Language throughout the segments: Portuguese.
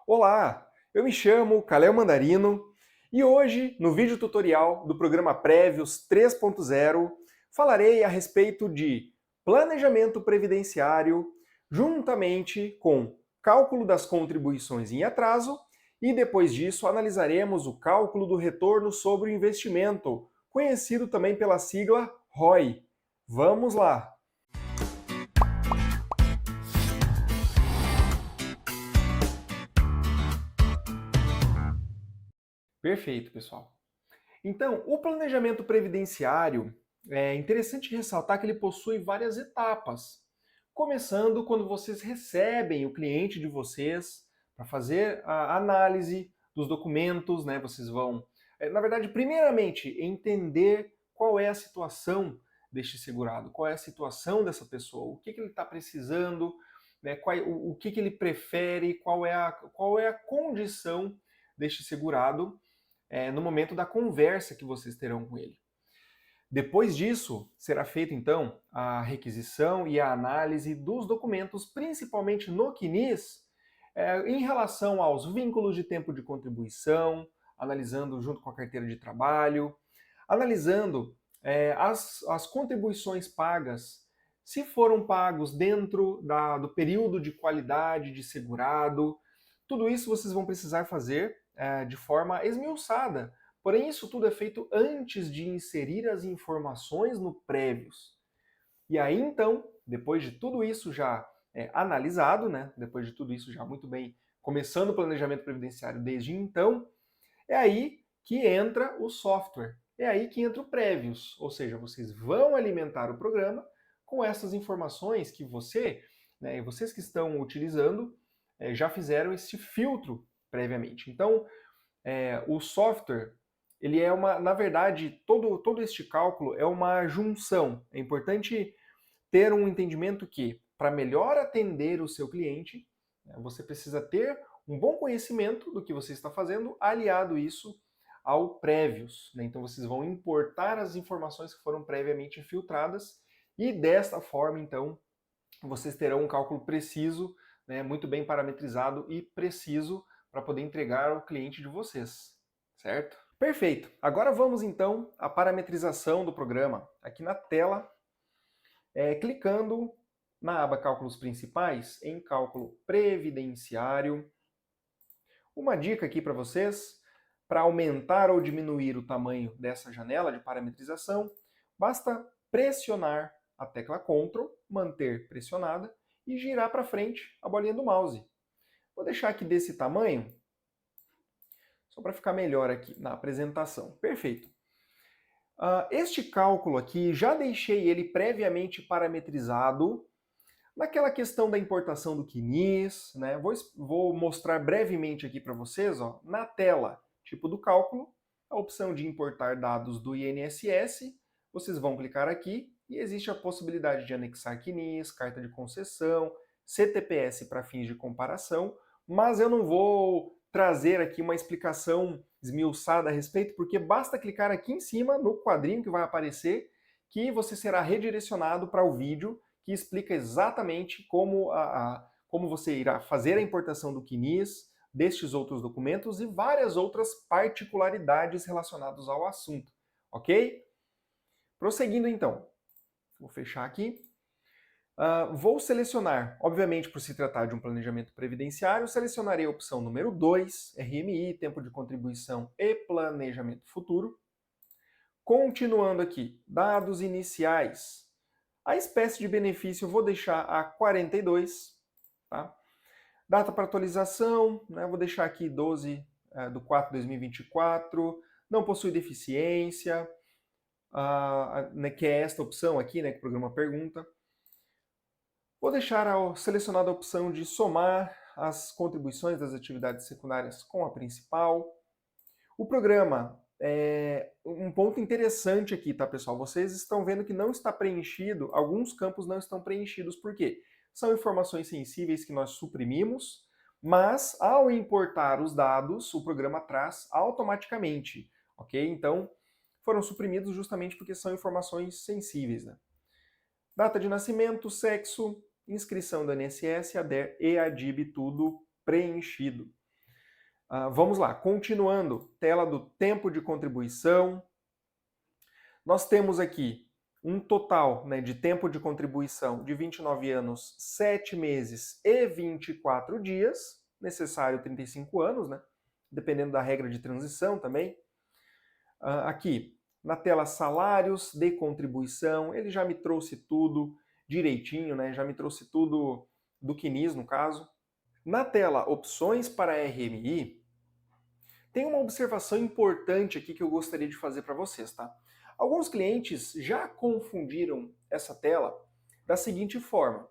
Olá, eu me chamo Kalel Mandarino e hoje, no vídeo tutorial do programa Prévios 3.0, falarei a respeito de planejamento previdenciário juntamente com cálculo das contribuições em atraso e depois disso analisaremos o cálculo do retorno sobre o investimento, conhecido também pela sigla ROI. Vamos lá! Perfeito, pessoal. Então, o planejamento previdenciário, é interessante ressaltar que ele possui várias etapas. Começando quando vocês recebem o cliente de vocês para fazer a análise dos documentos, né? Vocês vão, na verdade, primeiramente, entender qual é a situação deste segurado, qual é a situação dessa pessoa, o que ele está precisando, né? O que ele prefere, qual é a condição deste segurado no momento da conversa que vocês terão com ele. Depois disso, será feita então a requisição e a análise dos documentos, principalmente no CNIS, em relação aos vínculos de tempo de contribuição, analisando junto com a carteira de trabalho, analisando as contribuições pagas, se foram pagos dentro do período de qualidade de segurado. Tudo isso vocês vão precisar fazer de forma esmiuçada. Porém, isso tudo é feito antes de inserir as informações no Prévios. E aí, então, depois de tudo isso já analisado, né, depois de tudo isso já muito bem, começando o planejamento previdenciário desde então, é aí que entra o software. É aí que entra o Prévios. Ou seja, vocês vão alimentar o programa com essas informações que vocês que estão utilizando, já fizeram esse filtro previamente. Então, o software, ele é na verdade, todo este cálculo é uma junção. É importante ter um entendimento que, para melhor atender o seu cliente, você precisa ter um bom conhecimento do que você está fazendo, aliado isso ao Prévios. Né? Então vocês vão importar as informações que foram previamente filtradas e desta forma, então, vocês terão um cálculo preciso, né, muito bem parametrizado e preciso para poder entregar ao cliente de vocês, certo? Perfeito! Agora vamos então à parametrização do programa. Aqui na tela, clicando na aba Cálculos Principais, em Cálculo Previdenciário. Uma dica aqui para vocês, para aumentar ou diminuir o tamanho dessa janela de parametrização, basta pressionar a tecla Ctrl, manter pressionada e girar para frente a bolinha do mouse. Vou deixar aqui desse tamanho, só para ficar melhor aqui na apresentação. Perfeito. Este cálculo aqui, já deixei ele previamente parametrizado naquela questão da importação do CNIS, né? Vou mostrar brevemente aqui para vocês, ó, na tela, tipo do cálculo, a opção de importar dados do INSS, vocês vão clicar aqui e existe a possibilidade de anexar CNIS, carta de concessão, CTPS para fins de comparação, mas eu não vou trazer aqui uma explicação esmiuçada a respeito, porque basta clicar aqui em cima no quadrinho que vai aparecer que você será redirecionado para o vídeo que explica exatamente como você irá fazer a importação do CNIS, destes outros documentos e várias outras particularidades relacionadas ao assunto, ok? Prosseguindo então, vou fechar aqui. Vou selecionar, obviamente por se tratar de um planejamento previdenciário, selecionarei a opção número 2, RMI, tempo de contribuição e planejamento futuro. Continuando aqui, dados iniciais. A espécie de benefício eu vou deixar a 42, tá? Data para atualização, né, vou deixar aqui 12 de 4 de 2024, não possui deficiência, né, que é esta opção aqui, né, que o programa pergunta. Vou deixar selecionada a opção de somar as contribuições das atividades secundárias com a principal. O programa, um ponto interessante aqui, tá, pessoal? Vocês estão vendo que não está preenchido, alguns campos não estão preenchidos. Por quê? São informações sensíveis que nós suprimimos, mas ao importar os dados, o programa traz automaticamente, ok? Então, foram suprimidos justamente porque são informações sensíveis, né? Data de nascimento, sexo, inscrição do INSS, ADER e ADIB, tudo preenchido. Vamos lá, continuando, tela do tempo de contribuição. Nós temos aqui um total, né, de tempo de contribuição de 29 anos, 7 meses e 24 dias, necessário 35 anos, né, dependendo da regra de transição também. Aqui, na tela salários de contribuição, ele já me trouxe tudo direitinho, né, já me trouxe tudo do CNIS, no caso. Na tela opções para RMI, tem uma observação importante aqui que eu gostaria de fazer para vocês, tá? Alguns clientes já confundiram essa tela da seguinte forma.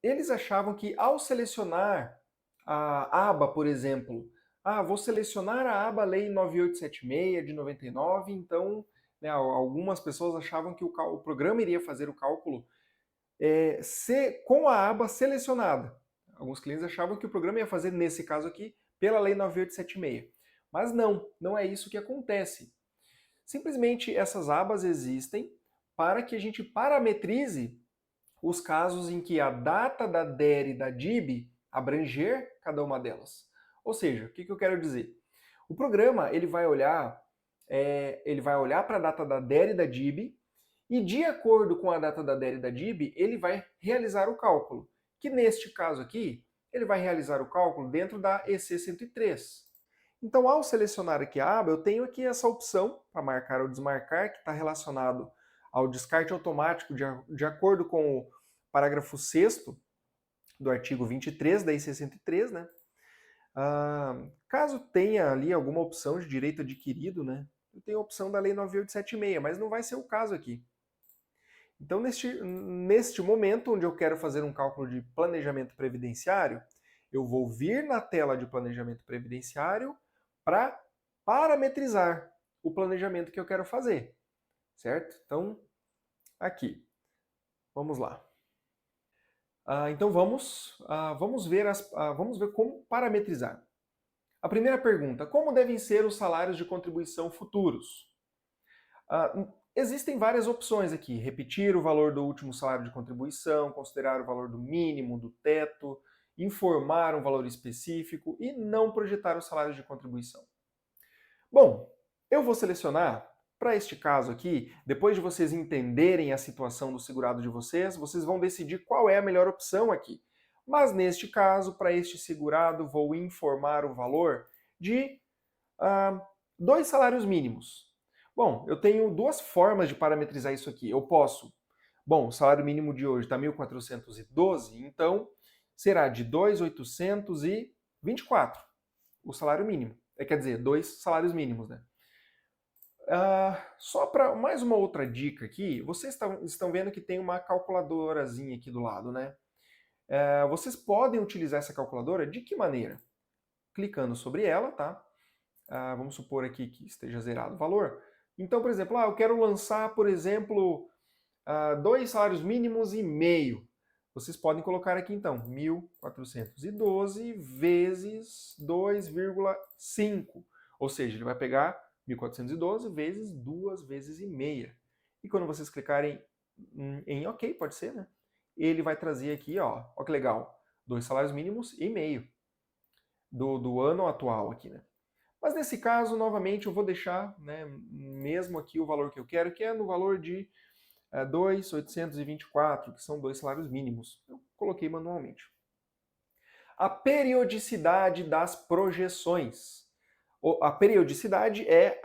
Eles achavam que ao selecionar a aba, por exemplo, vou selecionar a aba Lei 9876 de 99, então, né, algumas pessoas achavam que o programa iria fazer o cálculo com a aba selecionada. Alguns clientes achavam que o programa ia fazer, nesse caso aqui, pela Lei 9876. Mas não é isso que acontece. Simplesmente essas abas existem para que a gente parametrize os casos em que a data da DER e da DIB abranger cada uma delas. Ou seja, o que eu quero dizer? O programa ele vai olhar para a data da DER e da DIB e, de acordo com a data da DER e da DIB, ele vai realizar o cálculo, que neste caso aqui, ele vai realizar o cálculo dentro da EC 103. Então, ao selecionar aqui a aba, eu tenho aqui essa opção para marcar ou desmarcar, que está relacionado ao descarte automático de acordo com o parágrafo 6º do artigo 23 da EC 103, né? Caso tenha ali alguma opção de direito adquirido, né? Eu tenho a opção da Lei 9876, mas não vai ser o caso aqui. Então, neste momento, onde eu quero fazer um cálculo de planejamento previdenciário, eu vou vir na tela de planejamento previdenciário para parametrizar o planejamento que eu quero fazer, certo? Então, aqui, vamos lá. Então, vamos ver como parametrizar. A primeira pergunta, como devem ser os salários de contribuição futuros? Existem várias opções aqui. Repetir o valor do último salário de contribuição, considerar o valor do mínimo, do teto, informar um valor específico e não projetar os salários de contribuição. Bom, eu vou selecionar, para este caso aqui, depois de vocês entenderem a situação do segurado de vocês, vocês vão decidir qual é a melhor opção aqui. Mas neste caso, para este segurado, vou informar o valor de 2 salários mínimos. Bom, eu tenho duas formas de parametrizar isso aqui. Eu posso, o salário mínimo de hoje está 1.412, então será de 2.824 o salário mínimo. Quer dizer, 2 salários mínimos, né? Só para mais uma outra dica aqui, vocês estão vendo que tem uma calculadorazinha aqui do lado, né? Vocês podem utilizar essa calculadora de que maneira? Clicando sobre ela, tá? Vamos supor aqui que esteja zerado o valor. Então, por exemplo, eu quero lançar, por exemplo, 2 salários mínimos e meio. Vocês podem colocar aqui, então, 1.412 vezes 2,5. Ou seja, ele vai pegar 1.412 vezes 2 vezes e meia. E quando vocês clicarem em OK, pode ser, né? Ele vai trazer aqui, ó que legal, 2 salários mínimos e meio do ano atual aqui, né? Mas nesse caso, novamente, eu vou deixar, né, mesmo aqui o valor que eu quero, que é no valor de 2.824, que são 2 salários mínimos. Eu coloquei manualmente. A periodicidade das projeções. A periodicidade é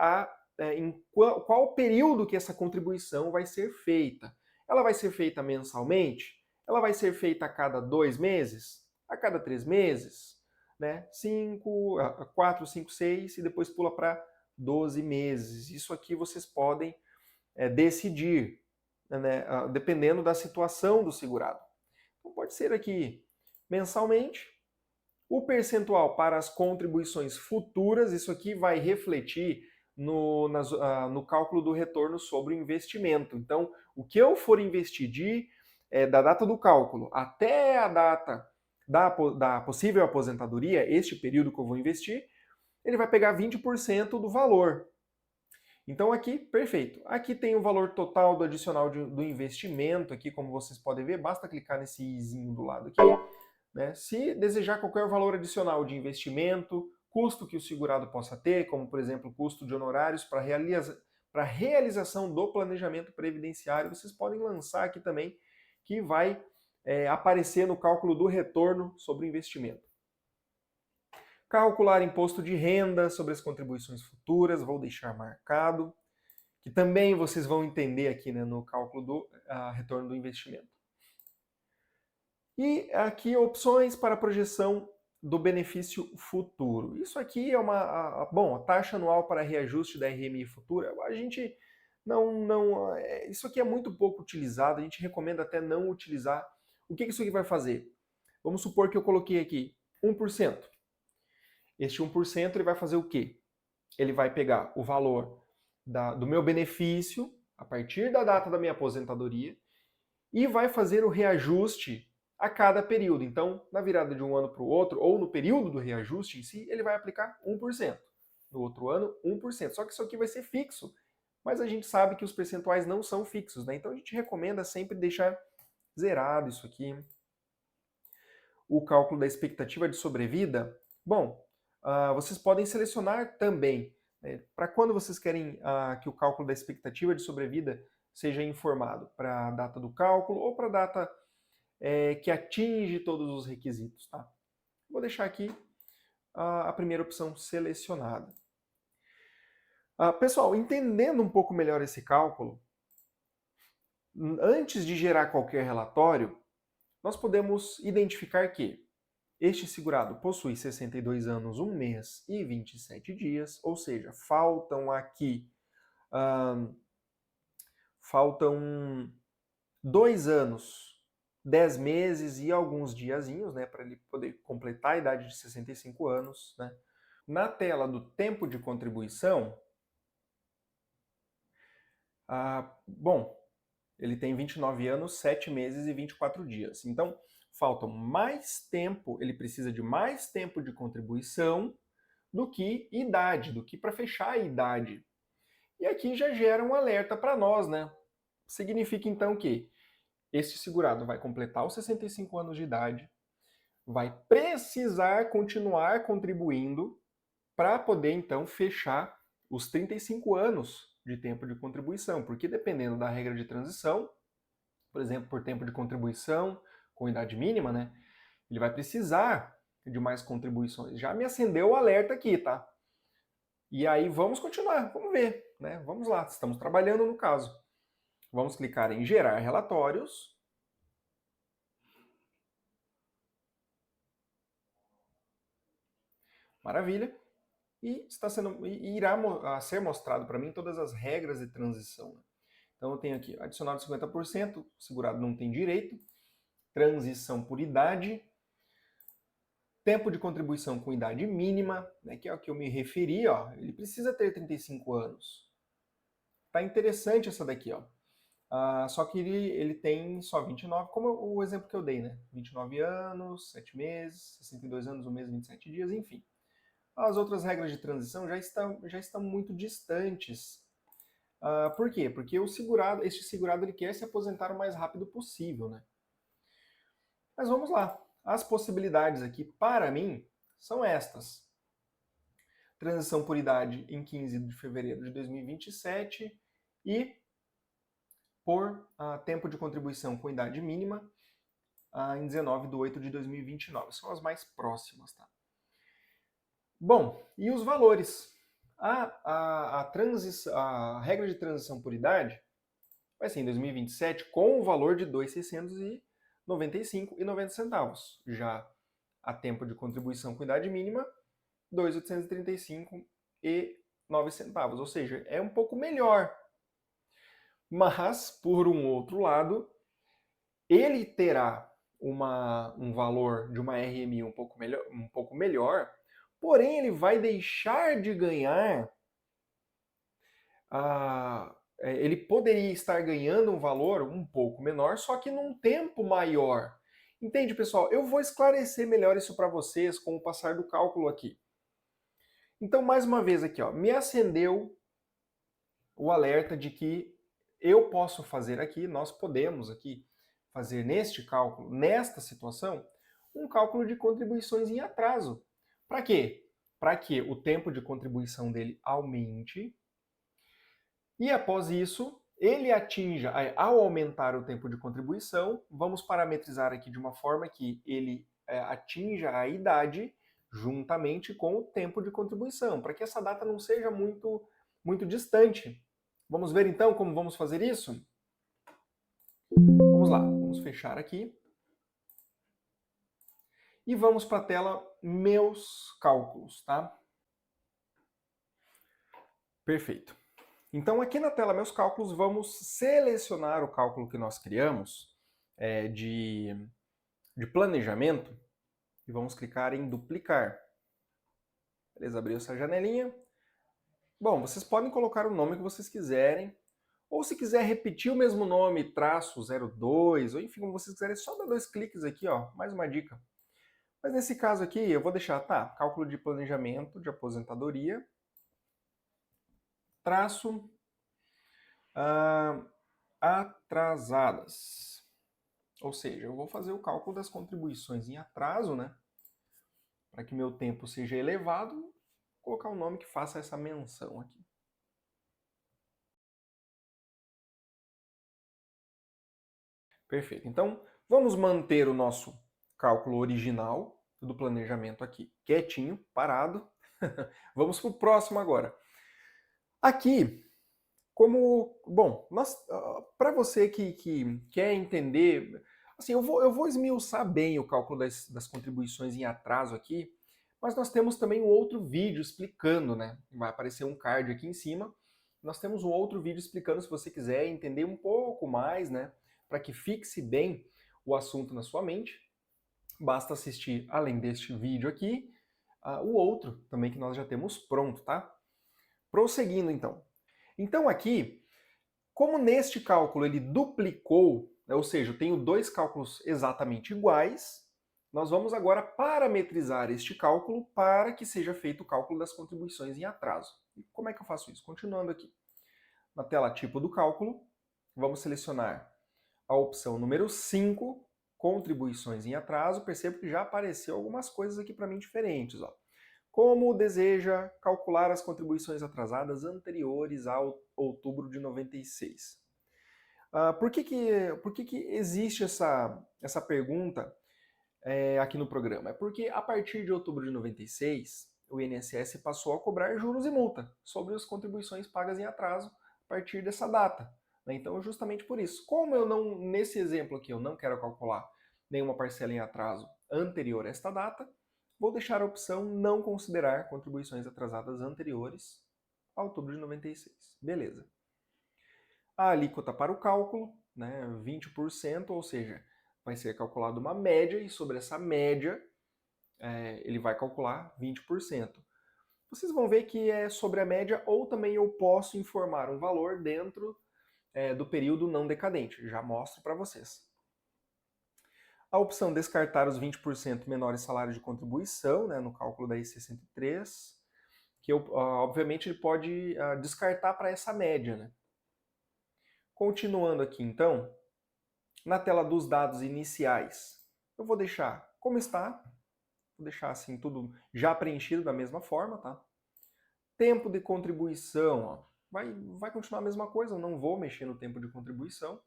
em qual período que essa contribuição vai ser feita. Ela vai ser feita mensalmente? Ela vai ser feita a cada 2 meses? A cada 3 meses? Né? 4, 5, 6 e depois pula para 12 meses. Isso aqui vocês podem decidir, né, dependendo da situação do segurado. Então pode ser aqui mensalmente. O percentual para as contribuições futuras, isso aqui vai refletir no cálculo do retorno sobre o investimento. Então, o que eu for investir da data do cálculo até a data da possível aposentadoria, este período que eu vou investir, ele vai pegar 20% do valor. Então aqui, perfeito. Aqui tem o valor total do adicional do investimento, aqui como vocês podem ver, basta clicar nesse izinho do lado aqui. né? Se desejar qualquer valor adicional de investimento, custo que o segurado possa ter, como por exemplo custo de honorários para realização do planejamento previdenciário, vocês podem lançar aqui também, que vai aparecer no cálculo do retorno sobre o investimento. Calcular imposto de renda sobre as contribuições futuras, vou deixar marcado, que também vocês vão entender aqui, né, no cálculo do retorno do investimento. E aqui opções para projeção do benefício futuro. Isso aqui é a taxa anual para reajuste da RMI futura. A gente isso aqui é muito pouco utilizado, a gente recomenda até não utilizar. O que isso aqui vai fazer? Vamos supor que eu coloquei aqui 1%. Este 1% ele vai fazer o quê? Ele vai pegar o valor do meu benefício a partir da data da minha aposentadoria e vai fazer o reajuste a cada período. Então, na virada de um ano para o outro, ou no período do reajuste em si, ele vai aplicar 1%. No outro ano, 1%. Só que isso aqui vai ser fixo, mas a gente sabe que os percentuais não são fixos, né? Então a gente recomenda sempre deixar zerado isso aqui. O cálculo da expectativa de sobrevida, bom, vocês podem selecionar também, né, para quando vocês querem que o cálculo da expectativa de sobrevida seja informado, para a data do cálculo ou para a data que atinge todos os requisitos. Tá? Vou deixar aqui a primeira opção selecionada. Pessoal, entendendo um pouco melhor esse cálculo, antes de gerar qualquer relatório, nós podemos identificar que este segurado possui 62 anos, 1 mês e 27 dias, ou seja, faltam aqui 2 anos, 10 meses e alguns diazinhos, né, para ele poder completar a idade de 65 anos. Né? Na tela do tempo de contribuição, bom, ele tem 29 anos, 7 meses e 24 dias. Então, faltam mais tempo, ele precisa de mais tempo de contribuição do que idade, do que para fechar a idade. E aqui já gera um alerta para nós, né? Significa então que este segurado vai completar os 65 anos de idade, vai precisar continuar contribuindo para poder então fechar os 35 anos de tempo de contribuição, porque dependendo da regra de transição, por exemplo, por tempo de contribuição com idade mínima, né, ele vai precisar de mais contribuições. Já me acendeu o alerta aqui, tá? E aí vamos continuar, vamos ver, né? Vamos lá, estamos trabalhando no caso. Vamos clicar em gerar relatórios. Maravilha. E irá ser mostrado para mim todas as regras de transição. Então eu tenho aqui adicionado 50%, o segurado não tem direito, transição por idade, tempo de contribuição com idade mínima, né, que é o que eu me referi, ó, ele precisa ter 35 anos. Tá interessante essa daqui, ó. Só que ele tem só 29, como o exemplo que eu dei, né? 29 anos, 7 meses, 62 anos, 1 mês e 27 dias, enfim. As outras regras de transição já estão muito distantes. Por quê? Porque este segurado ele quer se aposentar o mais rápido possível, né? Mas vamos lá. As possibilidades aqui, para mim, são estas. Transição por idade em 15 de fevereiro de 2027 e por tempo de contribuição com idade mínima em 19 de 8 de 2029. São as mais próximas, tá? Bom, e os valores? A regra de transição por idade vai ser em 2027 com o valor de R$ 2.695,90. Já a tempo de contribuição com idade mínima, R$ 2.835,09. Ou seja, é um pouco melhor. Mas, por um outro lado, ele terá um valor de uma RMI um pouco melhor, porém ele vai deixar de ganhar, ele poderia estar ganhando um valor um pouco menor, só que num tempo maior. Entende, pessoal? Eu vou esclarecer melhor isso para vocês com o passar do cálculo aqui. Então, mais uma vez aqui, ó, me acendeu o alerta de que eu posso fazer aqui, nós podemos aqui fazer neste cálculo, nesta situação, um cálculo de contribuições em atraso. Para quê? Para que o tempo de contribuição dele aumente e, após isso, ele atinja, ao aumentar o tempo de contribuição, vamos parametrizar aqui de uma forma que ele atinja a idade juntamente com o tempo de contribuição, para que essa data não seja muito distante. Vamos ver então como vamos fazer isso? Vamos lá, vamos fechar aqui. E vamos para a tela Meus Cálculos, tá? Perfeito. Então, aqui na tela Meus Cálculos, vamos selecionar o cálculo que nós criamos de planejamento e vamos clicar em duplicar. Beleza, abriu essa janelinha. Bom, vocês podem colocar o nome que vocês quiserem, ou se quiser repetir o mesmo nome, traço 02, ou enfim, como vocês quiserem, só dá 2 cliques aqui, ó, mais uma dica. Mas nesse caso aqui, eu vou deixar, cálculo de planejamento de aposentadoria, traço atrasadas. Ou seja, eu vou fazer o cálculo das contribuições em atraso, né? Para que meu tempo seja elevado, vou colocar um nome que faça essa menção aqui. Perfeito. Então, vamos manter o nosso cálculo original do planejamento aqui quietinho, parado. Vamos para o próximo agora. Aqui, bom, para você que quer entender, assim, eu vou esmiuçar bem o cálculo das contribuições em atraso aqui, mas nós temos também um outro vídeo explicando, né? Vai aparecer um card aqui em cima. Nós temos um outro vídeo explicando, se você quiser entender um pouco mais, né? Para que fixe bem o assunto na sua mente, basta assistir, além deste vídeo aqui, o outro também que nós já temos pronto, tá? Prosseguindo, então. Então, aqui, como neste cálculo ele duplicou, né, ou seja, eu tenho 2 cálculos exatamente iguais, nós vamos agora parametrizar este cálculo para que seja feito o cálculo das contribuições em atraso. E como é que eu faço isso? Continuando aqui. Na tela tipo do cálculo, vamos selecionar a opção número 5, contribuições em atraso. Percebo que já apareceu algumas coisas aqui para mim diferentes, ó. Como deseja calcular as contribuições atrasadas anteriores a outubro de 96? Por que existe essa pergunta aqui no programa? É porque a partir de outubro de 96, o INSS passou a cobrar juros e multa sobre as contribuições pagas em atraso a partir dessa data. Né? Então, justamente por isso. Como eu não, nesse exemplo aqui, eu não quero calcular nenhuma parcela em atraso anterior a esta data, vou deixar a opção não considerar contribuições atrasadas anteriores a outubro de 96. Beleza. A alíquota para o cálculo, né, 20%, ou seja, vai ser calculada uma média e sobre essa média ele vai calcular 20%. Vocês vão ver que é sobre a média ou também eu posso informar um valor dentro do período não decadente. Já mostro para vocês. A opção descartar os 20% menores salários de contribuição, né, no cálculo da I-63, que obviamente ele pode descartar para essa média. Né? Continuando aqui então, na tela dos dados iniciais, eu vou deixar como está, vou deixar assim tudo já preenchido da mesma forma, tá? Tempo de contribuição, ó, vai continuar a mesma coisa, eu não vou mexer no tempo de contribuição.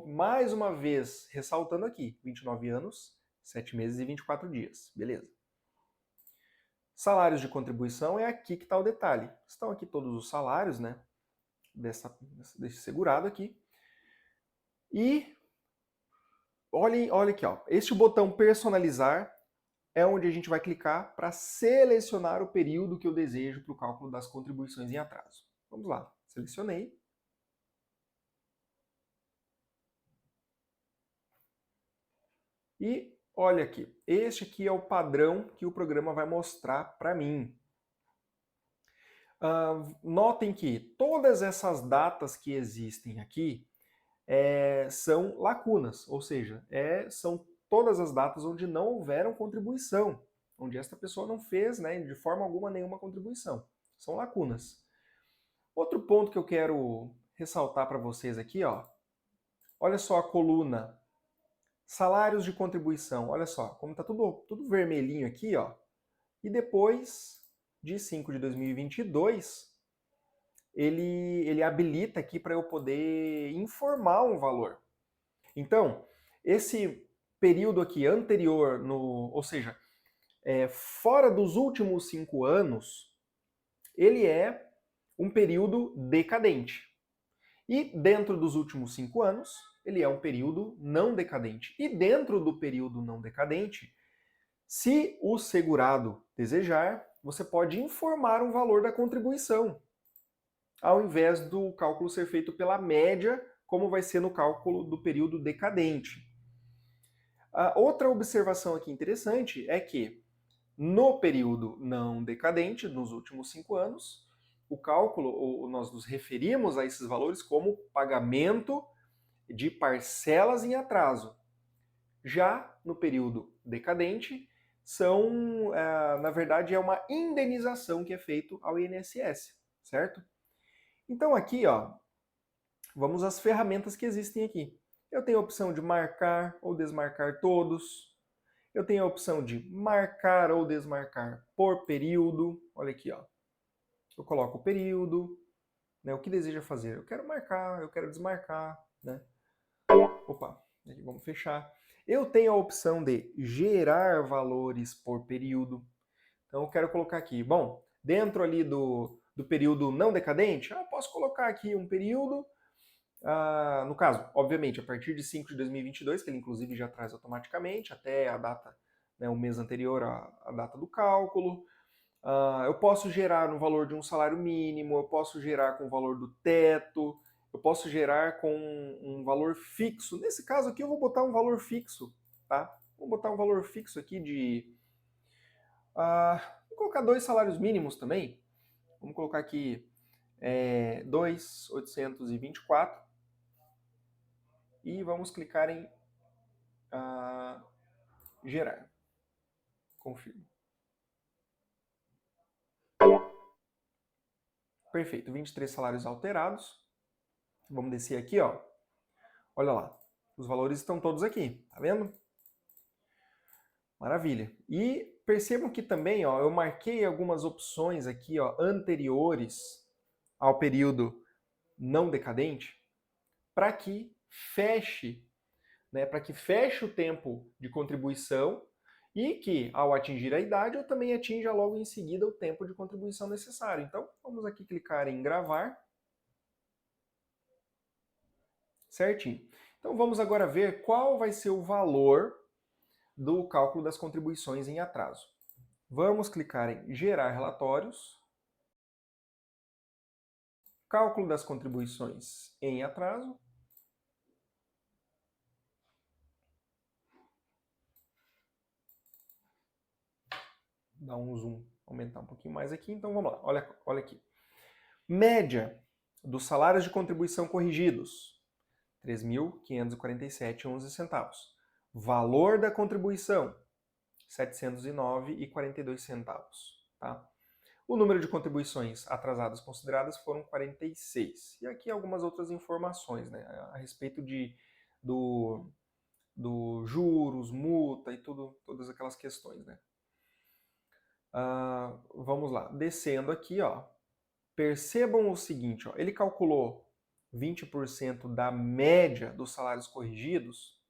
Mais uma vez, ressaltando aqui, 29 anos, 7 meses e 24 dias, beleza. Salários de contribuição é aqui que está o detalhe. Estão aqui todos os salários, né, desse segurado aqui. E olha aqui, ó, este botão personalizar é onde a gente vai clicar para selecionar o período que eu desejo para o cálculo das contribuições em atraso. Vamos lá, selecionei. E olha aqui, este aqui é o padrão que o programa vai mostrar para mim. Notem que todas essas datas que existem aqui são lacunas, ou seja, são todas as datas onde não houveram contribuição, onde esta pessoa não fez, né, de forma alguma nenhuma contribuição. São lacunas. Outro ponto que eu quero ressaltar para vocês aqui, ó, olha só a coluna Salários de contribuição, olha só, como está tudo vermelhinho aqui, ó. E depois de 5 de 2022, ele habilita aqui para eu poder informar um valor. Então, esse período aqui anterior, ou seja, fora dos últimos 5 anos, ele é um período decadente. E dentro dos últimos 5 anos, ele é um período não decadente. E dentro do período não decadente, se o segurado desejar, você pode informar um valor da contribuição, ao invés do cálculo ser feito pela média, como vai ser no cálculo do período decadente. A outra observação aqui interessante é que no período não decadente, nos últimos 5 anos, o cálculo, nós nos referimos a esses valores como pagamento de parcelas em atraso. Já no período decadente, na verdade, é uma indenização que é feito ao INSS, certo? Então aqui, ó, vamos às ferramentas que existem aqui. Eu tenho a opção de marcar ou desmarcar todos. Eu tenho a opção de marcar ou desmarcar por período. Olha aqui, ó. Eu coloco o período, né, o que deseja fazer. Eu quero marcar, eu quero desmarcar, né? Opa, aqui vamos fechar. Eu tenho a opção de gerar valores por período. Então eu quero colocar aqui, bom, dentro ali do período não decadente, eu posso colocar aqui um período, no caso, obviamente, a partir de 5 de 2022, que ele inclusive já traz automaticamente, até a data, né, o mês anterior à data do cálculo. Eu posso gerar no valor de um salário mínimo, eu posso gerar com o valor do teto, eu posso gerar com um valor fixo. Nesse caso aqui eu vou botar um valor fixo, tá? Vou botar um valor fixo aqui de... vou colocar 2 salários mínimos também. Vamos colocar aqui 2.824 e vamos clicar em gerar. Confirmo. Perfeito, 23 salários alterados. Vamos descer aqui, ó. Olha lá, os valores estão todos aqui, tá vendo? Maravilha. E percebam que também, ó, eu marquei algumas opções aqui, ó, anteriores ao período não decadente, para que feche, né, para que feche o tempo de contribuição e que, ao atingir a idade, eu também atinja logo em seguida o tempo de contribuição necessário. Então, vamos aqui clicar em gravar. Certinho. Então, vamos agora ver qual vai ser o valor do cálculo das contribuições em atraso. Vamos clicar em gerar relatórios. Cálculo das contribuições em atraso. Dá um zoom, aumentar um pouquinho mais aqui. Então vamos lá, olha aqui. Média dos salários de contribuição corrigidos, R$ 3.547,11. Valor da contribuição, R$ 709,42. Tá? O número de contribuições atrasadas consideradas foram 46. E aqui algumas outras informações, né, a respeito do juros, multa e todas aquelas questões, né? Vamos lá, descendo aqui, ó, percebam o seguinte, ó, ele calculou 20% da média dos salários corrigidos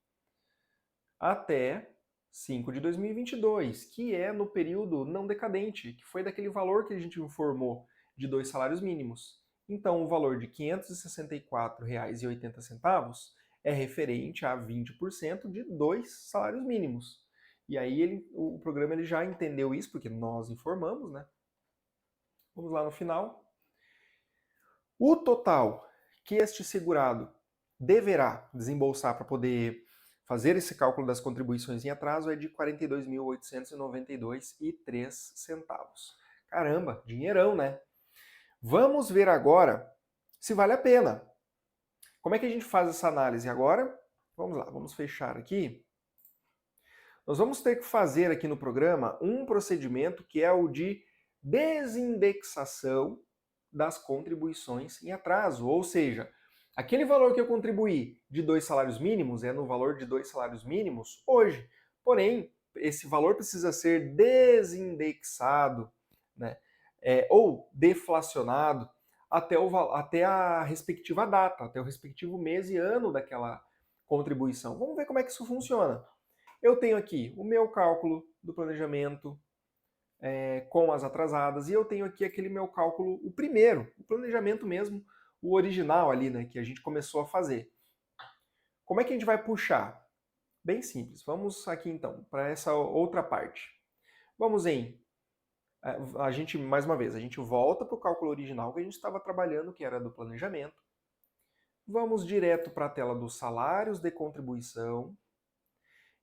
até 5 de 2022, que é no período não decadente, que foi daquele valor que a gente informou de 2 salários mínimos. Então, o valor de R$ 564,80 é referente a 20% de 2 salários mínimos. E aí o programa já entendeu isso, porque nós informamos, né? Vamos lá no final. O total que este segurado deverá desembolsar para poder fazer esse cálculo das contribuições em atraso é de R$ 42.892,03. Caramba, dinheirão, né? Vamos ver agora se vale a pena. Como é que a gente faz essa análise agora? Vamos lá, vamos fechar aqui. Nós vamos ter que fazer aqui no programa um procedimento que é o de desindexação das contribuições em atraso, ou seja, Aquele valor que eu contribuí de 2 salários mínimos é no valor de 2 salários mínimos hoje. Porém, esse valor precisa ser desindexado, né? Ou deflacionado até a respectiva data, até o respectivo mês e ano daquela contribuição. Vamos ver como é que isso funciona. Eu tenho aqui o meu cálculo do planejamento com as atrasadas, e eu tenho aqui aquele meu cálculo, o primeiro, o planejamento mesmo, o original ali, né, que a gente começou a fazer. Como é que a gente vai puxar? Bem simples. Vamos aqui então para essa outra parte. Vamos a gente, mais uma vez, a gente volta para o cálculo original que a gente estava trabalhando, que era do planejamento. Vamos direto para a tela dos salários de contribuição.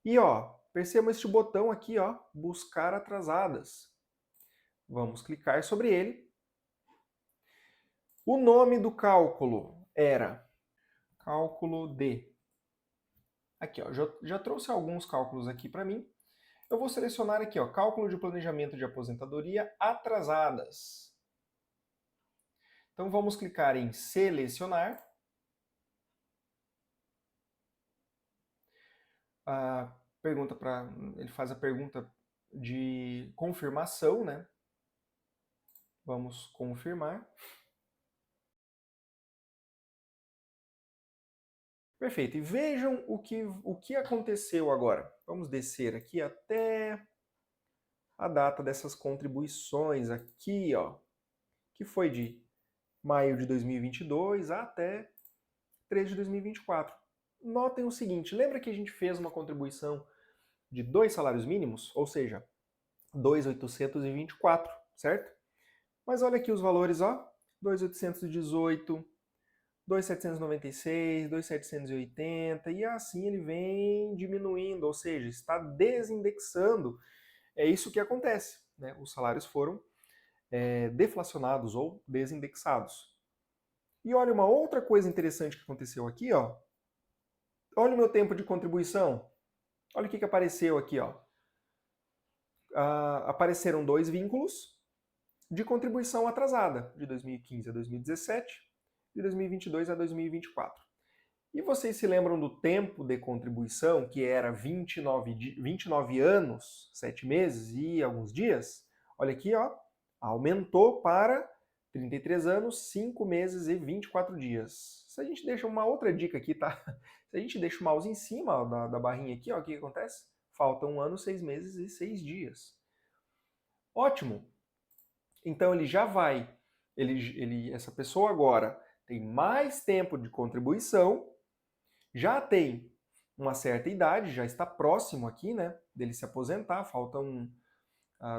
E ó, percebam este botão aqui, ó, buscar atrasadas. Vamos clicar sobre ele. O nome do cálculo era cálculo de... Aqui, ó, já trouxe alguns cálculos aqui para mim. Eu vou selecionar aqui, ó, cálculo de planejamento de aposentadoria atrasadas. Então vamos clicar em selecionar. Ele faz a pergunta de confirmação, né? Vamos confirmar. Perfeito. E vejam o que aconteceu agora. Vamos descer aqui até a data dessas contribuições aqui, ó, que foi de maio de 2022 até 3 de 2024. Notem o seguinte, lembra que a gente fez uma contribuição de 2 salários mínimos? Ou seja, 2.824, certo? Mas olha aqui os valores, ó, 2.818, 2.796, 2.780, e assim ele vem diminuindo, ou seja, está desindexando. É isso que acontece, né? Os salários foram deflacionados ou desindexados. E olha uma outra coisa interessante que aconteceu aqui, ó. Olha o meu tempo de contribuição. Olha o que apareceu aqui, ó. Apareceram 2 vínculos de contribuição atrasada, de 2015 a 2017, de 2022 a 2024. E vocês se lembram do tempo de contribuição, que era 29 anos, 7 meses e alguns dias? Olha aqui, ó, aumentou para 33 anos, 5 meses e 24 dias. Se a gente deixa uma outra dica aqui, tá? Se a gente deixa o mouse em cima ó, da barrinha aqui, ó, o que acontece? Falta 1 ano, 6 meses e 6 dias. Ótimo! Então ele já vai, essa pessoa agora tem mais tempo de contribuição, já tem uma certa idade, já está próximo aqui, né, dele se aposentar, faltam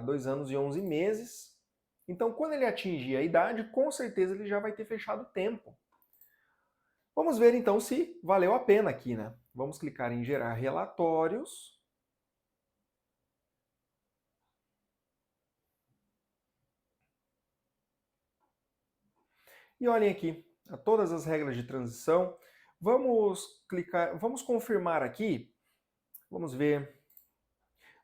2 anos e 11 meses. Então, quando ele atingir a idade, com certeza ele já vai ter fechado o tempo. Vamos ver então se valeu a pena aqui, né? Vamos clicar em gerar relatórios. E olhem aqui, todas as regras de transição. Vamos confirmar aqui. Vamos ver.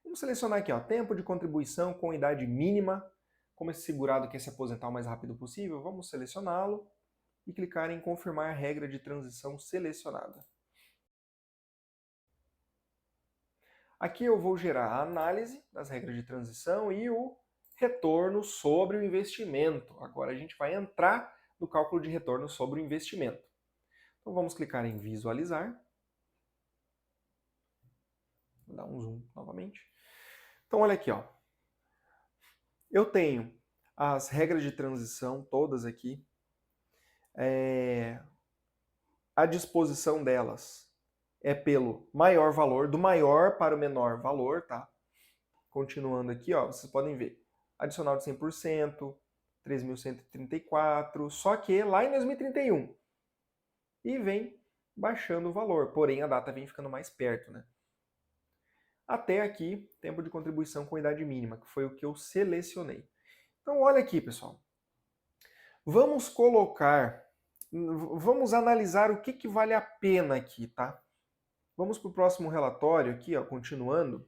Vamos selecionar aqui, ó, tempo de contribuição com idade mínima. Como esse segurado quer se aposentar o mais rápido possível, vamos selecioná-lo e clicar em confirmar a regra de transição selecionada. Aqui eu vou gerar a análise das regras de transição e o retorno sobre o investimento. Agora a gente vai entrar no cálculo de retorno sobre o investimento. Então vamos clicar em visualizar. Vou dar um zoom novamente. Então olha aqui, ó. Eu tenho as regras de transição todas aqui. A disposição delas é pelo maior valor, do maior para o menor valor, tá? Continuando aqui, ó, vocês podem ver. Adicional de 100%, 3.134, só que lá em 2031. E vem baixando o valor, porém a data vem ficando mais perto, né? Até aqui, tempo de contribuição com idade mínima, que foi o que eu selecionei. Então olha aqui, pessoal. Vamos analisar o que vale a pena aqui, tá? Vamos para o próximo relatório aqui, ó, continuando,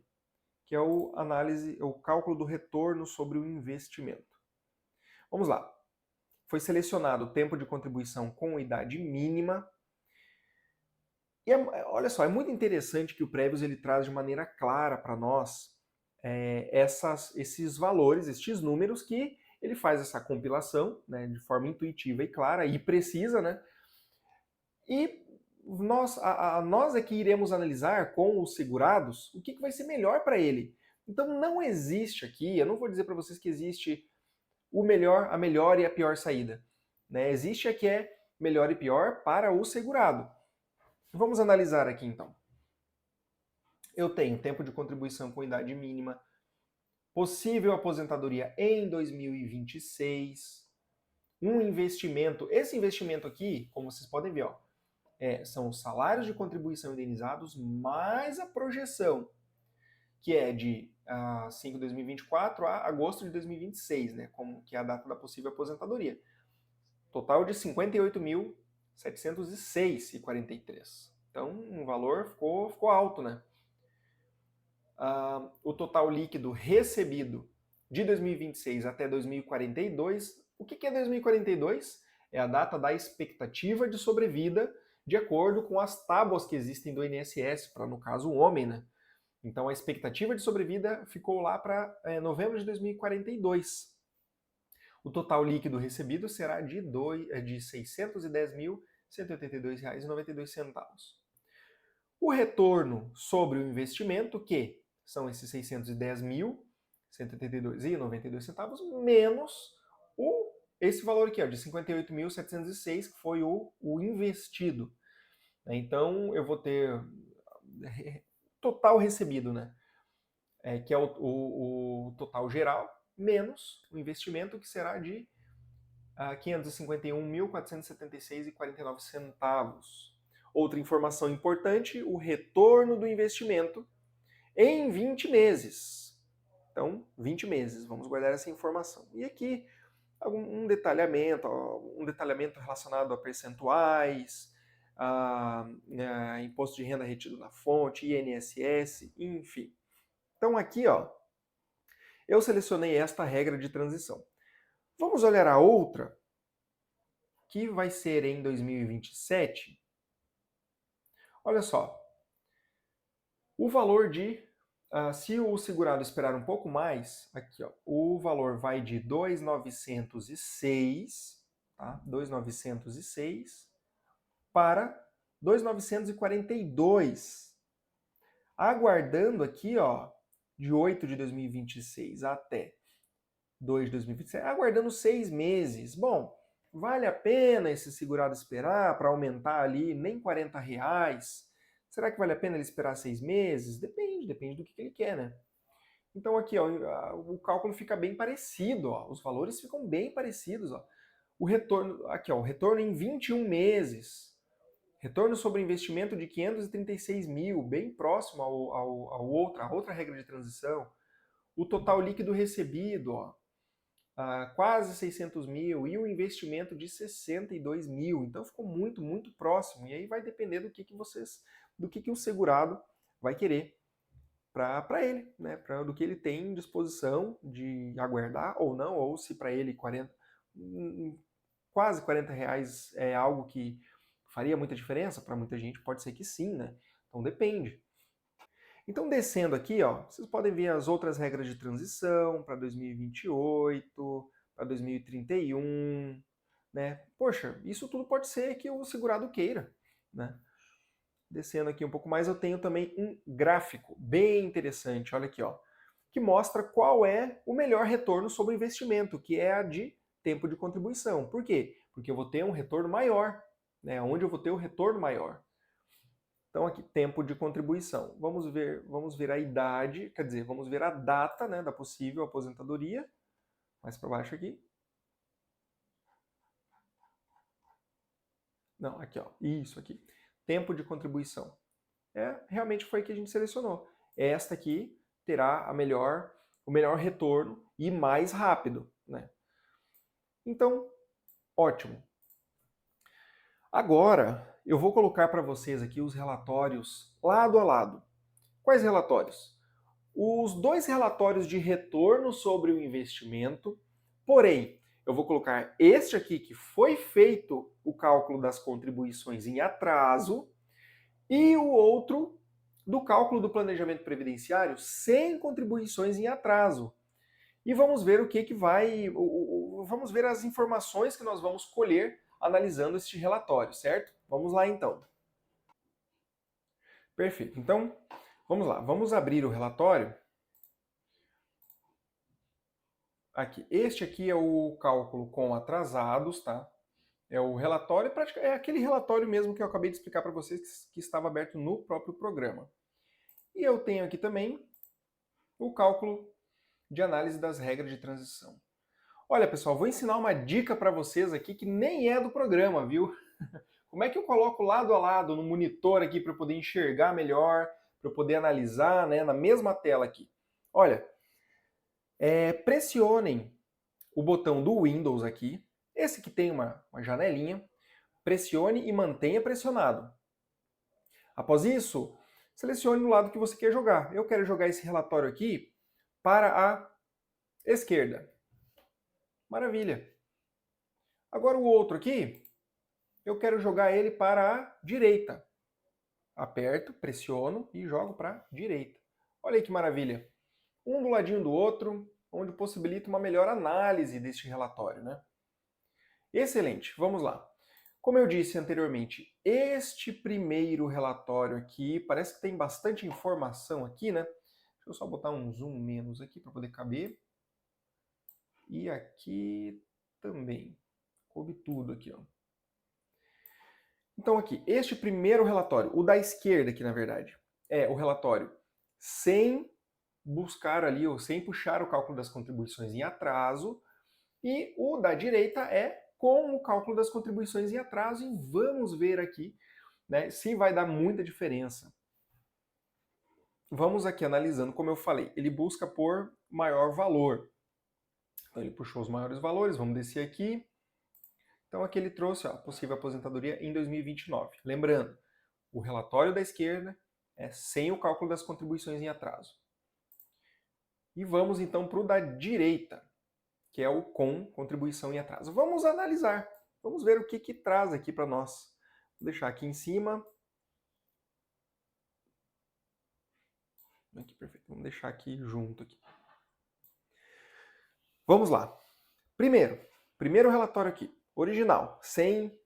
que é o cálculo do retorno sobre o investimento. Vamos lá. Foi selecionado o tempo de contribuição com idade mínima, E olha só, é muito interessante que o Prévios ele traz de maneira clara para nós esses valores, estes números, que ele faz essa compilação, né, de forma intuitiva e clara e precisa, né? E nós é que iremos analisar com os segurados o que vai ser melhor para ele. Então não existe aqui, eu não vou dizer para vocês que existe a melhor e a pior saída. Né? Existe a que é melhor e pior para o segurado. Vamos analisar aqui então. Eu tenho tempo de contribuição com idade mínima, possível aposentadoria em 2026, um investimento. Esse investimento aqui, como vocês podem ver, ó, são os salários de contribuição indenizados mais a projeção, que é de 5 de 2024 a agosto de 2026, né, que é a data da possível aposentadoria. Total de 58.706,43. Então, um valor ficou alto, né? O total líquido recebido de 2026 até 2042. O que é 2042? É a data da expectativa de sobrevida de acordo com as tábuas que existem do INSS, para, no caso, o homem, né? Então, a expectativa de sobrevida ficou lá para novembro de 2042. O total líquido recebido será de R$ 610.182,92. O retorno sobre o investimento, que são esses 610.182,92, menos esse valor aqui, ó, de 58.706, que foi o investido. Então, eu vou ter total recebido, né? Que é o total geral, menos o investimento, que será de 551.476,49. Outra informação importante, o retorno do investimento em 20 meses. Então, 20 meses, vamos guardar essa informação. E aqui, um detalhamento relacionado a percentuais, imposto de renda retido na fonte, INSS, enfim. Então aqui, ó, eu selecionei esta regra de transição. Vamos olhar a outra, que vai ser em 2027. Olha só, o valor de, se o segurado esperar um pouco mais, aqui ó, o valor vai de 2.906, tá? 2.906 para 2.942, aguardando aqui, ó, de 8 de 2026 até 2 de 2027, aguardando 6 meses. Bom, vale a pena esse segurado esperar para aumentar ali nem R$40? Será que vale a pena ele esperar 6 meses? Depende do que ele quer, né? Então aqui, ó, o cálculo fica bem parecido, ó, os valores ficam bem parecidos, ó. O retorno, aqui, ó, o retorno em 21 meses. Retorno sobre investimento de 536 mil, bem próximo à outra regra de transição. O total líquido recebido, ó, quase 600 mil, e o investimento de 62 mil. Então ficou muito, muito próximo. E aí vai depender do que o segurado vai querer para ele, né? Do que ele tem disposição de aguardar ou não, ou se para ele quase R$40 é algo que faria muita diferença. Para muita gente pode ser que sim, né? Então depende. Então, descendo aqui, ó, vocês podem ver as outras regras de transição para 2028, para 2031, né? Poxa, isso tudo pode ser que o segurado queira, né? Descendo aqui um pouco mais, eu tenho também um gráfico bem interessante, olha aqui, ó, que mostra qual é o melhor retorno sobre o investimento, que é a de tempo de contribuição. Por quê? Porque eu vou ter um retorno maior, né? Onde eu vou ter o retorno maior. Então aqui, tempo de contribuição. Vamos ver a idade, quer dizer, vamos ver a data, né, da possível aposentadoria. Mais para baixo aqui. Não, aqui, ó. Isso aqui. Tempo de contribuição. Realmente foi que a gente selecionou. Esta aqui terá o melhor retorno e mais rápido, né? Então, ótimo. Agora, eu vou colocar para vocês aqui os relatórios lado a lado. Quais relatórios? Os dois relatórios de retorno sobre o investimento, porém, eu vou colocar este aqui, que foi feito o cálculo das contribuições em atraso, E o outro do cálculo do planejamento previdenciário sem contribuições em atraso. E vamos ver o que vai. Vamos ver as informações que nós vamos colher analisando este relatório, certo? Vamos lá então. Perfeito. Então, vamos lá. Vamos abrir o relatório. Aqui. Este aqui é o cálculo com atrasados, tá? É o relatório, é aquele relatório mesmo que eu acabei de explicar para vocês que estava aberto no próprio programa. E eu tenho aqui também o cálculo de análise das regras de transição. Olha, pessoal, vou ensinar uma dica para vocês aqui que nem é do programa, viu? Como é que eu coloco lado a lado no monitor aqui para eu poder enxergar melhor, para eu poder analisar, né, na mesma tela aqui? Olha, pressionem o botão do Windows aqui, esse que tem uma janelinha, pressione e mantenha pressionado. Após isso, selecione o lado que você quer jogar. Eu quero jogar esse relatório aqui para a esquerda. Maravilha. Agora o outro aqui, eu quero jogar ele para a direita. Aperto, pressiono e jogo para a direita. Olha aí que maravilha. Um do ladinho do outro, onde possibilita uma melhor análise deste relatório, né? Excelente, vamos lá. Como eu disse anteriormente, este primeiro relatório aqui, parece que tem bastante informação aqui, né? Deixa eu só botar um zoom menos aqui para poder caber. E aqui também. Coube tudo aqui, ó. Então aqui, este primeiro relatório, o da esquerda aqui na verdade, é o relatório sem buscar ali, ou sem puxar o cálculo das contribuições em atraso, e o da direita é com o cálculo das contribuições em atraso, e vamos ver aqui, né, se vai dar muita diferença. Vamos aqui analisando, como eu falei, ele busca por maior valor. Então ele puxou os maiores valores, vamos descer aqui. Então aqui ele trouxe a possível aposentadoria em 2029. Lembrando, o relatório da esquerda é sem o cálculo das contribuições em atraso. E vamos então para o da direita, que é o com contribuição em atraso. Vamos analisar, vamos ver o que traz aqui para nós. Vou deixar aqui em cima. Aqui, perfeito. Vamos deixar aqui junto. Aqui. Vamos lá. Primeiro relatório aqui, original, sem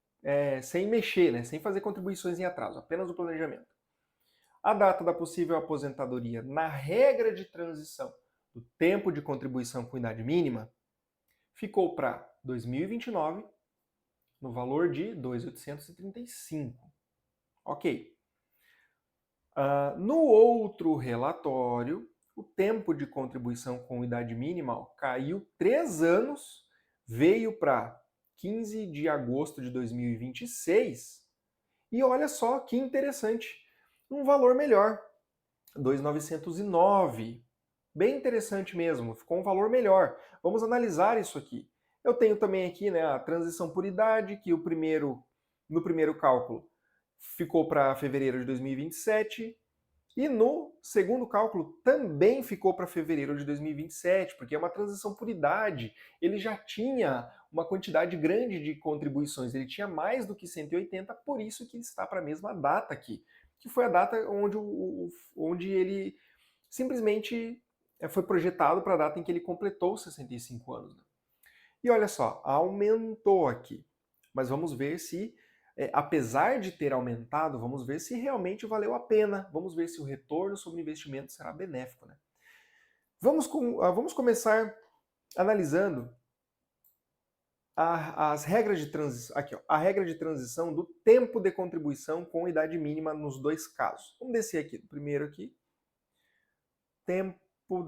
mexer, né, sem fazer contribuições em atraso, apenas o planejamento. A data da possível aposentadoria na regra de transição do tempo de contribuição com idade mínima ficou para 2029, no valor de 2.835. Ok. No outro relatório, o tempo de contribuição com idade mínima caiu 3 anos, veio para 15 de agosto de 2026, e olha só que interessante, um valor melhor, 2.909. Bem interessante mesmo, ficou um valor melhor. Vamos analisar isso aqui. Eu tenho também aqui, né, a transição por idade, que no primeiro cálculo ficou para fevereiro de 2027, e no segundo cálculo também ficou para fevereiro de 2027, porque é uma transição por idade. Ele já tinha uma quantidade grande de contribuições, ele tinha mais do que 180, por isso que está para a mesma data aqui, que foi a data onde ele simplesmente foi projetado para a data em que ele completou os 65 anos. Né? E olha só, aumentou aqui. Mas vamos ver se, apesar de ter aumentado, vamos ver se realmente valeu a pena. Vamos ver se o retorno sobre o investimento será benéfico. Né? Vamos começar analisando as regras de transição. Aqui, ó, a regra de transição do tempo de contribuição com idade mínima nos dois casos. Vamos descer aqui, primeiro aqui. Tempo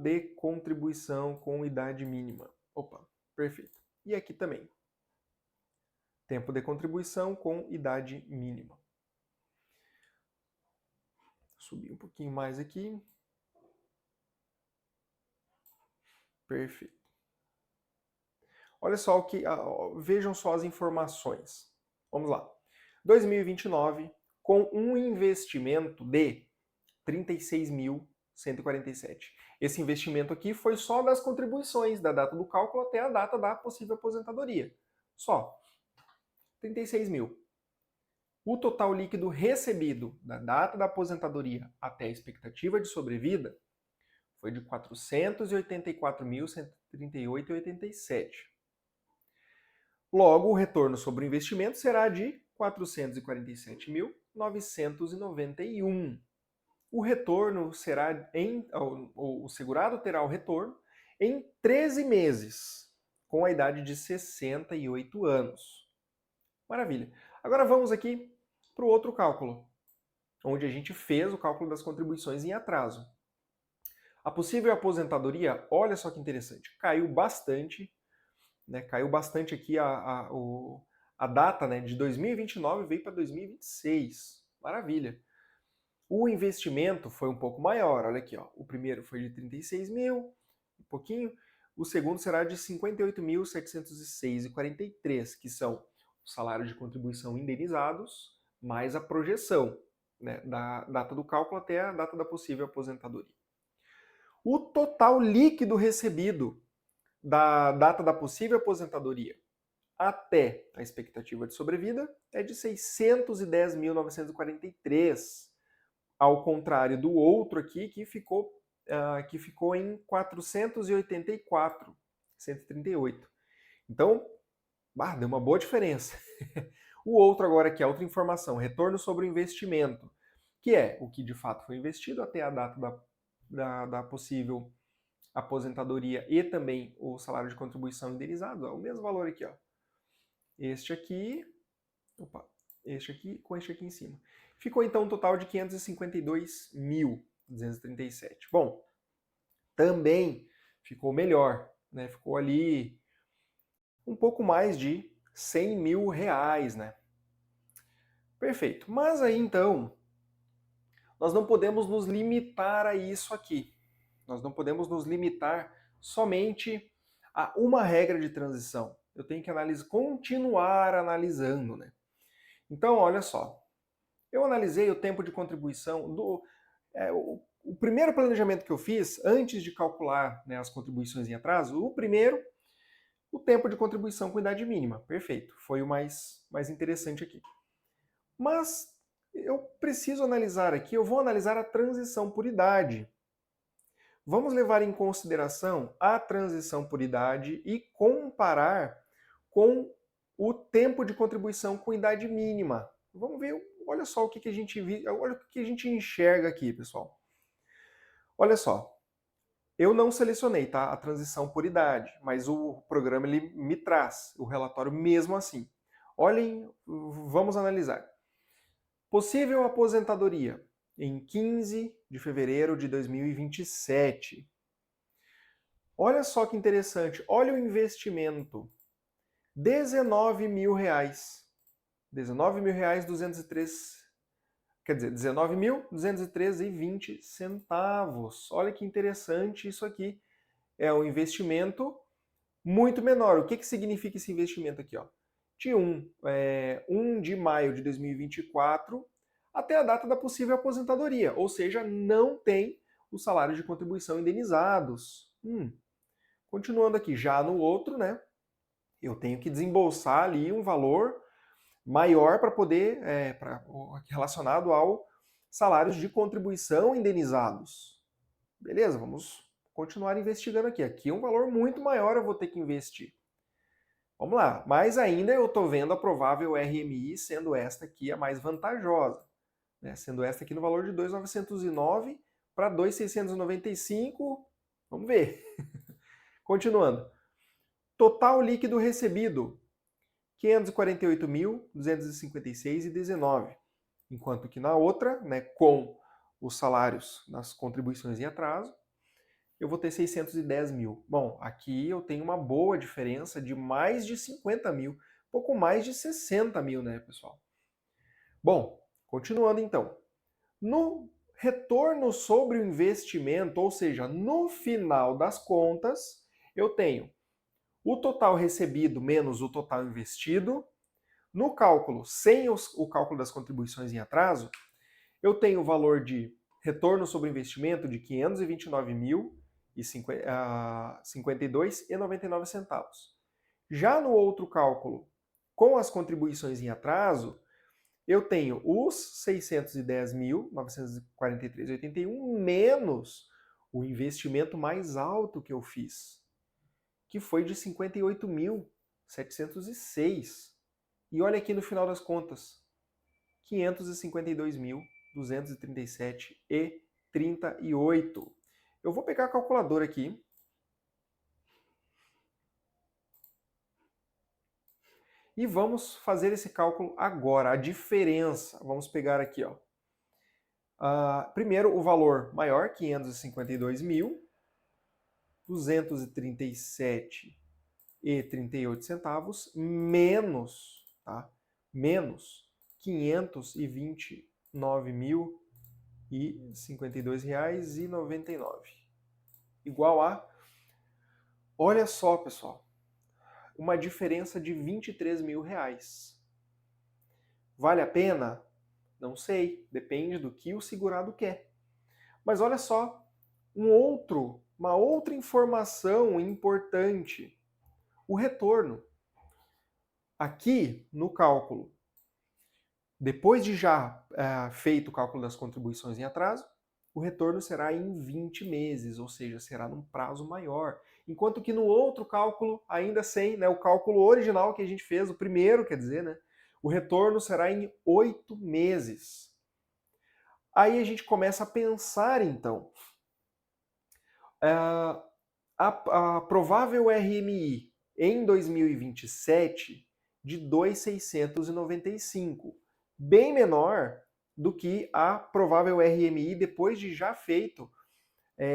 de contribuição com idade mínima. Opa, perfeito. E aqui também. Tempo de contribuição com idade mínima. Subir um pouquinho mais aqui. Perfeito. Olha só o que. Vejam só as informações. Vamos lá. 2029, com um investimento de 36.147. Esse investimento aqui foi só das contribuições, da data do cálculo até a data da possível aposentadoria. Só. 36 mil. O total líquido recebido da data da aposentadoria até a expectativa de sobrevida foi de 484.138,87. Logo, o retorno sobre o investimento será de 447.991. O retorno será o segurado terá o retorno em 13 meses, com a idade de 68 anos. Maravilha. Agora vamos aqui para o outro cálculo, onde a gente fez o cálculo das contribuições em atraso. A possível aposentadoria, olha só que interessante, caiu bastante, né? Caiu bastante aqui a data, né, de 2029 veio para 2026. Maravilha. O investimento foi um pouco maior, olha aqui, ó. O primeiro foi de 36 mil, um pouquinho. O segundo será de 58.706,43, que são os salários de contribuição indenizados, mais a projeção, né, da data do cálculo até a data da possível aposentadoria. O total líquido recebido da data da possível aposentadoria até a expectativa de sobrevida é de 610.943, ao contrário do outro aqui que ficou em 484.138. Então, deu uma boa diferença. O outro agora aqui é outra informação, retorno sobre o investimento, que é o que de fato foi investido até a data da possível aposentadoria e também o salário de contribuição indenizado, é o mesmo valor aqui, ó. Este aqui com este aqui em cima. Ficou então um total de 552.237. Bom, também ficou melhor, né? Ficou ali um pouco mais de 100 mil reais, né? Perfeito. Mas aí então, nós não podemos nos limitar a isso aqui. Nós não podemos nos limitar somente a uma regra de transição. Eu tenho que continuar analisando, né? Então, olha só. Eu analisei o tempo de contribuição o primeiro planejamento que eu fiz, antes de calcular, né, as contribuições em atraso, o tempo de contribuição com idade mínima. Perfeito. Foi o mais interessante aqui. Mas eu preciso analisar aqui, eu vou analisar a transição por idade. Vamos levar em consideração a transição por idade e comparar com o tempo de contribuição com idade mínima. Vamos ver, olha só o que a gente olha o que a gente enxerga aqui, pessoal. Olha só, eu não selecionei, tá, a transição por idade, mas o programa ele me traz o relatório mesmo assim. Olhem, vamos analisar. Possível aposentadoria em 15 de fevereiro de 2027. Olha só que interessante, olha o investimento. 19 mil reais. 19 mil reais, 203, quer dizer, 19.213,20 centavos. Olha que interessante isso aqui. É um investimento muito menor. O que significa esse investimento aqui? Ó? De 1 de maio de 2024 até a data da possível aposentadoria, ou seja, não tem os salários de contribuição indenizados. Continuando aqui, já no outro, né, eu tenho que desembolsar ali um valor maior para poder, relacionado ao salários de contribuição indenizados. Beleza, vamos continuar investigando aqui. Aqui é um valor muito maior eu vou ter que investir. Vamos lá, mas ainda eu estou vendo a provável RMI sendo esta aqui a mais vantajosa, né? Sendo esta aqui no valor de 2.909 para 2.695, vamos ver. Continuando. Total líquido recebido, 548.256,19. Enquanto que na outra, né, com os salários das contribuições em atraso, eu vou ter 610 mil. Bom, aqui eu tenho uma boa diferença de mais de 50 mil, pouco mais de 60 mil, né, pessoal? Bom, continuando então. No retorno sobre o investimento, ou seja, no final das contas, eu tenho o total recebido menos o total investido. No cálculo, sem o cálculo das contribuições em atraso, eu tenho o valor de retorno sobre investimento de 529.052,99 centavos. Já no outro cálculo, com as contribuições em atraso, eu tenho os 610.943,81 menos o investimento mais alto que eu fiz, que foi de 58.706. E olha aqui no final das contas, 552.237,38. Eu vou pegar a calculadora aqui. E vamos fazer esse cálculo agora, a diferença. Vamos pegar aqui, ó. Primeiro, o valor maior, 552.237,38 menos, tá? Menos 529.052,99. Igual a... Olha só, pessoal. Uma diferença de 23 mil reais. Vale a pena? Não sei, depende do que o segurado quer. Mas olha só, uma outra informação importante, o retorno. Aqui no cálculo, depois de já feito o cálculo das contribuições em atraso, o retorno será em 20 meses, ou seja, será num prazo maior. Enquanto que no outro cálculo, ainda sem, né, o cálculo original que a gente fez, o primeiro, quer dizer, né, o retorno será em 8 meses. Aí a gente começa a pensar, então, a provável RMI em 2027 de 2.695, bem menor do que a provável RMI depois de já feito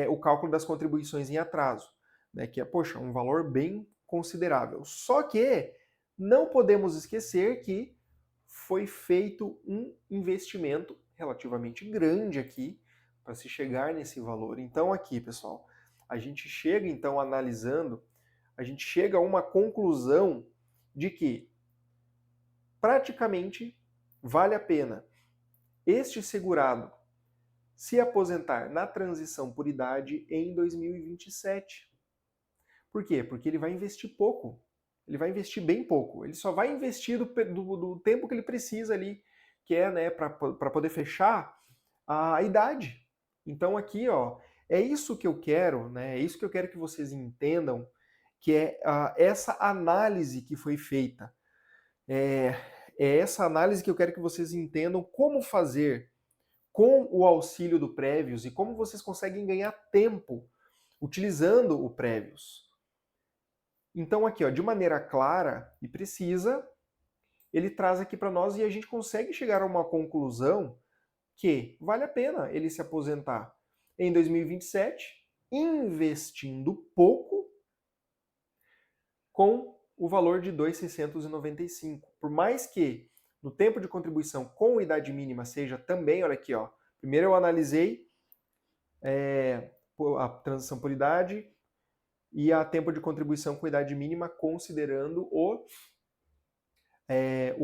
o cálculo das contribuições em atraso, né, que é, poxa, um valor bem considerável. Só que não podemos esquecer que foi feito um investimento relativamente grande aqui para se chegar nesse valor. Então aqui, pessoal, a gente chega então analisando, a gente chega a uma conclusão de que praticamente vale a pena este segurado se aposentar na transição por idade em 2027. Por quê? Porque ele vai investir pouco. Ele vai investir bem pouco. Ele só vai investir do tempo que ele precisa ali, que é, né, para poder fechar a idade. Então aqui, ó, é isso que eu quero, né? É isso que eu quero que vocês entendam, que é essa análise que foi feita. É essa análise que eu quero que vocês entendam como fazer com o auxílio do Prévios e como vocês conseguem ganhar tempo utilizando o Prévios. Então aqui, ó, de maneira clara e precisa, ele traz aqui para nós e a gente consegue chegar a uma conclusão que vale a pena ele se aposentar em 2027, investindo pouco, com o valor de 2.695. Por mais que no tempo de contribuição com idade mínima seja também, olha aqui, ó, primeiro eu analisei a transição por idade e a tempo de contribuição com idade mínima considerando o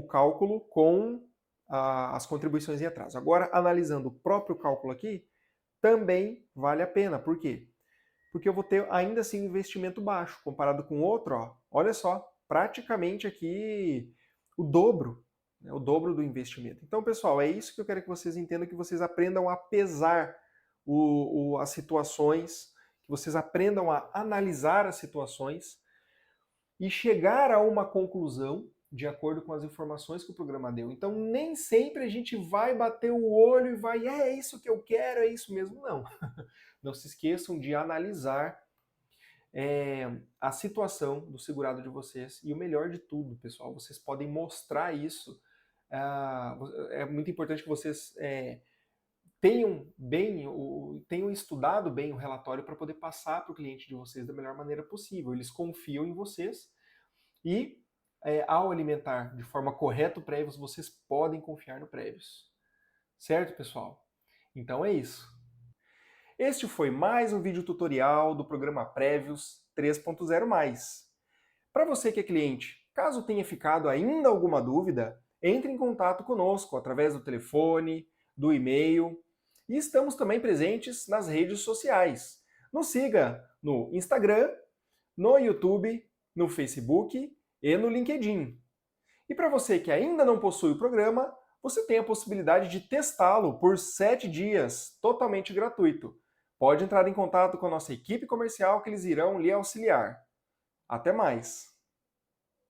cálculo com as contribuições em atraso. Agora, analisando o próprio cálculo aqui, também vale a pena. Por quê? Porque eu vou ter ainda assim um investimento baixo, comparado com o outro, ó, olha só, praticamente aqui o dobro, né, o dobro do investimento. Então, pessoal, é isso que eu quero que vocês entendam, que vocês aprendam a pesar as situações, que vocês aprendam a analisar as situações e chegar a uma conclusão de acordo com as informações que o programa deu. Então, nem sempre a gente vai bater o olho e vai, é isso que eu quero, é isso mesmo. Não. Não se esqueçam de analisar a situação do segurado de vocês. E o melhor de tudo, pessoal, vocês podem mostrar isso. É muito importante que vocês tenham estudado bem o relatório para poder passar para o cliente de vocês da melhor maneira possível. Eles confiam em vocês e, ao alimentar de forma correta o Prévios, vocês podem confiar no Prévios. Certo, pessoal? Então é isso. Este foi mais um vídeo tutorial do programa Prévios 3.0+. Para você que é cliente, caso tenha ficado ainda alguma dúvida, entre em contato conosco através do telefone, do e-mail, e estamos também presentes nas redes sociais. Nos siga no Instagram, no YouTube, no Facebook e no LinkedIn. E para você que ainda não possui o programa, você tem a possibilidade de testá-lo por 7 dias, totalmente gratuito. Pode entrar em contato com a nossa equipe comercial que eles irão lhe auxiliar. Até mais!